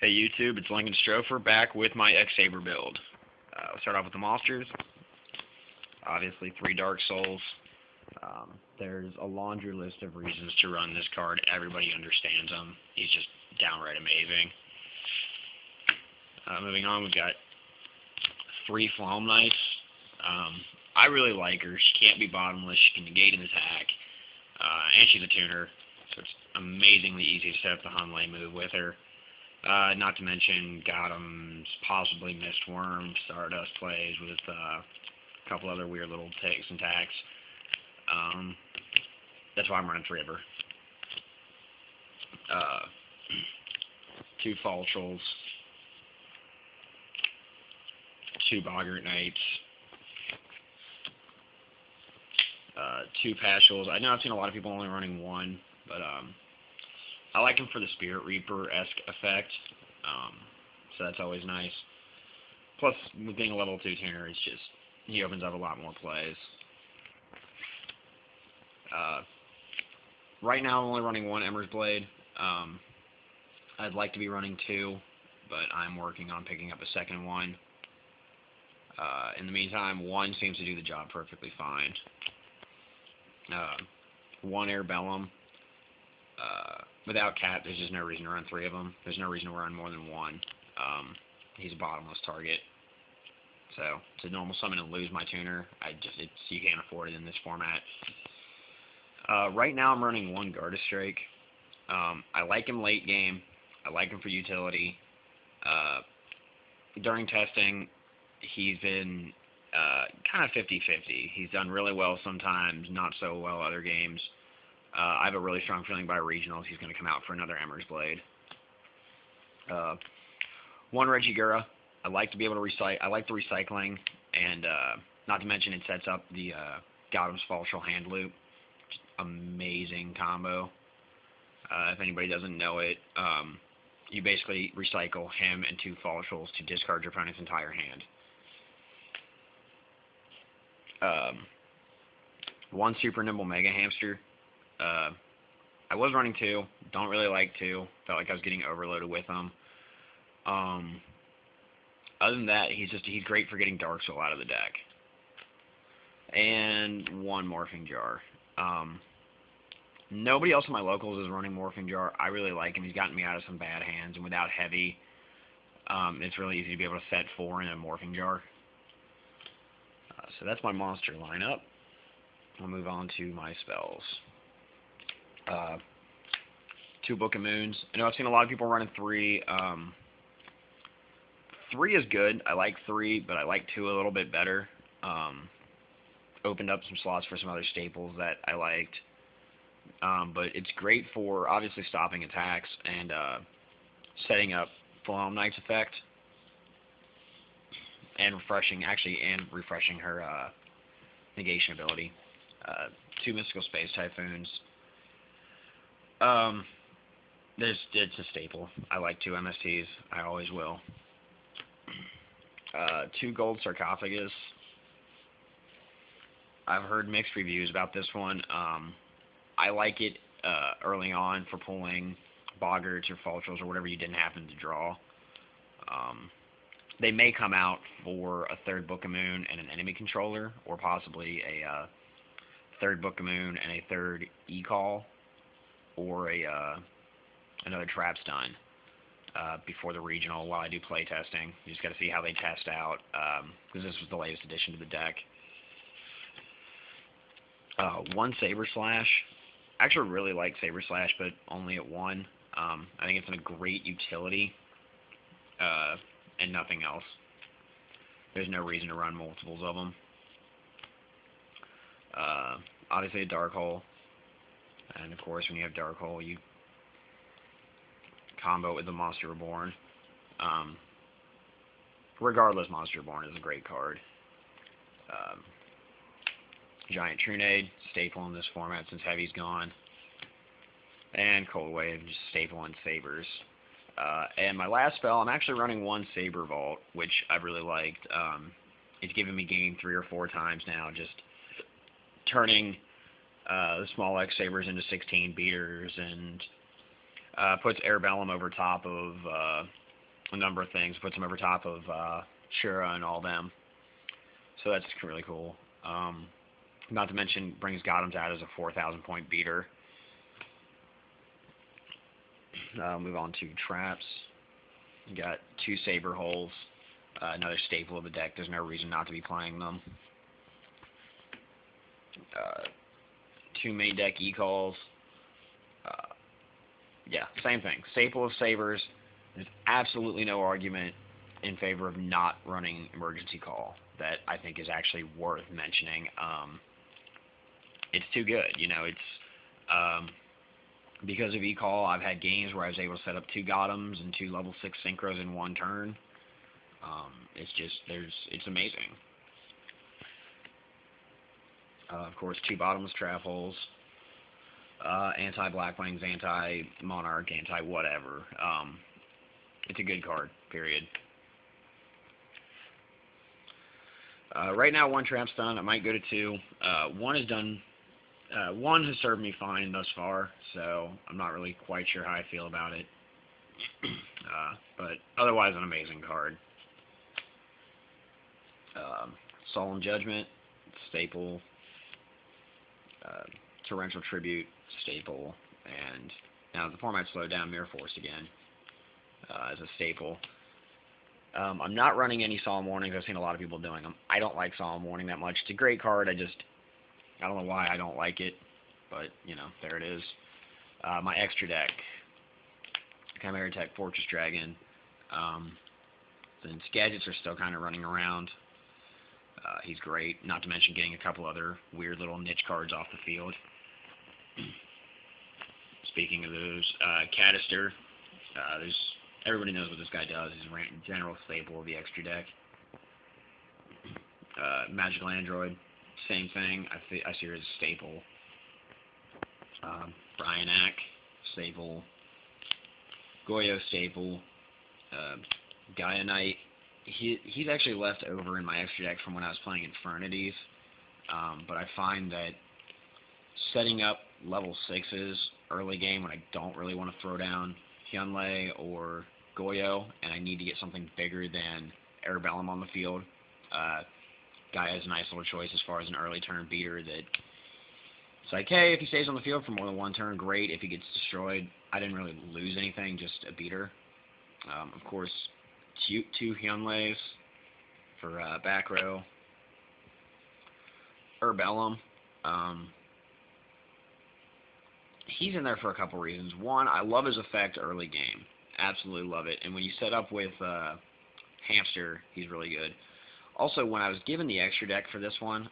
Hey YouTube, it's lincolnstrofer back with my X-saber build. We'll start off with the monsters. Obviously 3 Dark Souls. There's a laundry list of reasons to run this card. Everybody understands him. He's just downright amazing. Moving on, we've got 3 Flaum Knights. I really like her. She can't be bottomless. She can negate an attack. And she's a tuner, so it's amazingly easy to set up the Hunley move with her. Not to mention Gotham's possibly Mist Worm, Stardust plays with a couple other weird little takes and tacks. That's why I'm running 3 of her. 2 Fall Trolls, 2 Boggart Knights, 2 Pashules. I know I've seen a lot of people only running 1, but I like him for the Spirit Reaper-esque effect, so that's always nice. Plus, with being a level 2 tuner, it's just, he opens up a lot more plays. Right now, I'm only running 1 Ember's Blade. I'd like to be running 2, but I'm working on picking up a second one. In the meantime, 1 seems to do the job perfectly fine. 1 Air Bellum. Without Cat, there's just no reason to run 3 of them. There's no reason to run more than 1. He's a bottomless target. So, to normal summon and lose my tuner, you can't afford it in this format. Right now, I'm running 1 Gardastrake. I like him late game. I like him for utility. During testing, he's been kind of 50-50. He's done really well sometimes, not so well other games. I have a really strong feeling by regionals he's going to come out for another Ember's Blade. 1 Regigura. I like to be able to recycle. I like the recycling, and not to mention it sets up the Gotham's Fall Troll hand loop. Just amazing combo. If anybody doesn't know it, you basically recycle him and 2 Fall Trolls to discard your opponent's entire hand. 1 Super Nimble Mega Hamster. I was running 2. Don't really like 2. Felt like I was getting overloaded with them. Other than that, he's great for getting Dark Soul out of the deck. And 1 Morphing Jar. Nobody else in my locals is running Morphing Jar. I really like him. He's gotten me out of some bad hands, and without heavy, it's really easy to be able to set 4 in a Morphing Jar. So that's my monster lineup. I'll move on to my spells. 2 Book of Moons. I know I've seen a lot of people running 3. 3 is good. I like 3, but I like 2 a little bit better. Opened up some slots for some other staples that I liked. But it's great for obviously stopping attacks and setting up Flaum Knight's effect. And refreshing her negation ability. 2 Mystical Space Typhoons. It's a staple. I like 2 MSTs. I always will. 2 Gold Sarcophagus. I've heard mixed reviews about this one. I like it early on for pulling Boggarts or Fall Trolls or whatever you didn't happen to draw. They may come out for a 3rd Book of Moon and an enemy controller, or possibly a 3rd Book of Moon and a 3rd E-Call, or another Trap Stun before the regional while I do play testing. You just got to see how they test out, because this was the latest addition to the deck. 1 Saber Slash. I actually really like Saber Slash, but only at 1. I think it's a great utility, and nothing else. There's no reason to run multiples of them. Obviously a Dark Hole, and of course when you have Dark Hole, you combo with the Monster Reborn. Regardless, Monster Reborn is a great card. Giant Trunade, staple in this format since Heavy's gone. And Cold Wave, just staple in Sabers. And my last spell, I'm actually running 1 Saber Vault, which I've really liked. It's given me game 3 or 4 times now, just turning the small X-sabers into 16 beaters, and puts Air Bellum over top of a number of things, puts him over top of Shura and all them. So that's really cool. Not to mention brings Gotham's out as a 4,000 point beater. Move on to traps. You got 2 saber holes, another staple of the deck. There's no reason not to be playing them. 2 main deck e-calls. Yeah, same thing. Staple of sabers. There's absolutely no argument in favor of not running emergency call that I think is actually worth mentioning. It's too good. You know, it's because of e-call, I've had games where I was able to set up 2 Gothams and 2 level 6 synchros in one turn. It's amazing. Of course, 2 bottomless trap holes, anti-black wings, anti-monarch, anti-whatever. It's a good card, period. Right now, 1 trap's done. I might go to 2. 1 is done. 1 has served me fine thus far, so I'm not really quite sure how I feel about it. But otherwise, an amazing card. Solemn Judgment, staple. Torrential Tribute, staple. And now the format slowed down, Mirror Force again as a staple. I'm not running any Solemn Warnings. I've seen a lot of people doing them. I don't like Solemn Warning that much. It's a great card. I don't know why I don't like it, but, you know, there it is. My extra deck, Chimera Tech Fortress Dragon. Since gadgets are still kind of running around, he's great. Not to mention getting a couple other weird little niche cards off the field. Speaking of those, Cadister. Everybody knows what this guy does. He's a general staple of the extra deck. Magical Android, same thing. I see her as a staple. Bryanak, staple. Goyo, staple. Gaia Knight. He's actually left over in my extra deck from when I was playing Infernities. But I find that setting up level 6s early game when I don't really want to throw down Hyunlei or Goyo, and I need to get something bigger than Arabellum on the field. Gaia is a nice little choice as far as an early turn beater that it's like, hey, if he stays on the field for more than 1 turn, great. If he gets destroyed, I didn't really lose anything, just a beater. Of course, 2 Hyunleis for back row. Arabellum. He's in there for a couple reasons. One, I love his effect early game. Absolutely love it. And when you set up with Hamster, he's really good. Also, when I was given the extra deck for this one,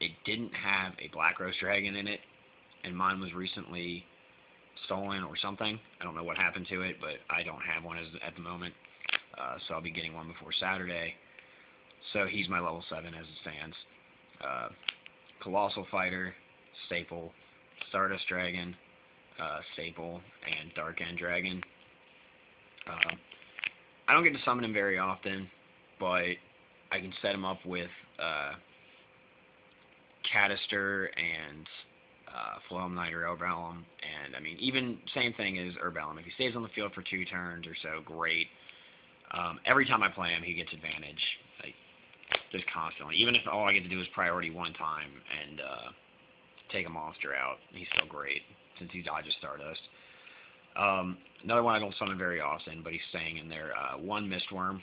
it didn't have a Black Rose Dragon in it, and mine was recently stolen or something. I don't know what happened to it, but I don't have one at the moment, so I'll be getting one before Saturday. So he's my level 7 as it stands. Colossal Fighter, staple. Stardust Dragon, staple, and Dark End Dragon. I don't get to summon him very often, but I can set him up with Cadister and Phloem Knight or Arabellum, and I mean, even same thing as Arabellum. If he stays on the field for 2 turns or so, great. Every time I play him, he gets advantage, like just constantly. Even if all I get to do is priority 1 time and take a monster out, he's still great since he dodges Stardust. Another one I don't summon very often, but he's staying in there. 1 Mistworm.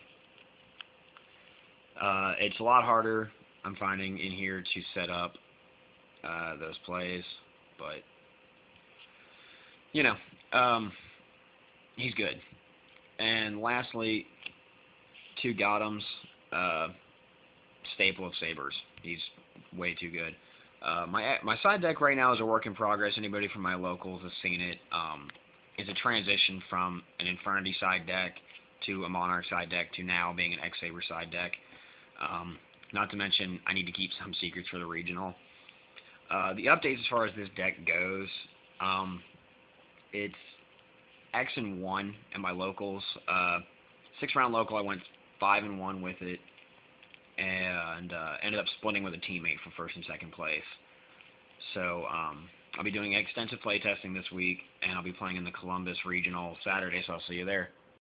It's a lot harder, I'm finding, in here to set up those plays, but you know, he's good. And lastly, 2 Gothams, staple of Sabers. He's way too good. My side deck right now is a work in progress. Anybody from my locals has seen it. It's a transition from an Infernity side deck to a Monarch side deck to now being an X-saber side deck. Not to mention, I need to keep some secrets for the regional. The updates as far as this deck goes, it's X and 1 in my locals. 6-round local, I went 5-1 with it, and ended up splitting with a teammate for 1st and 2nd place. So I'll be doing extensive playtesting this week, and I'll be playing in the Columbus Regional Saturday, so I'll see you there.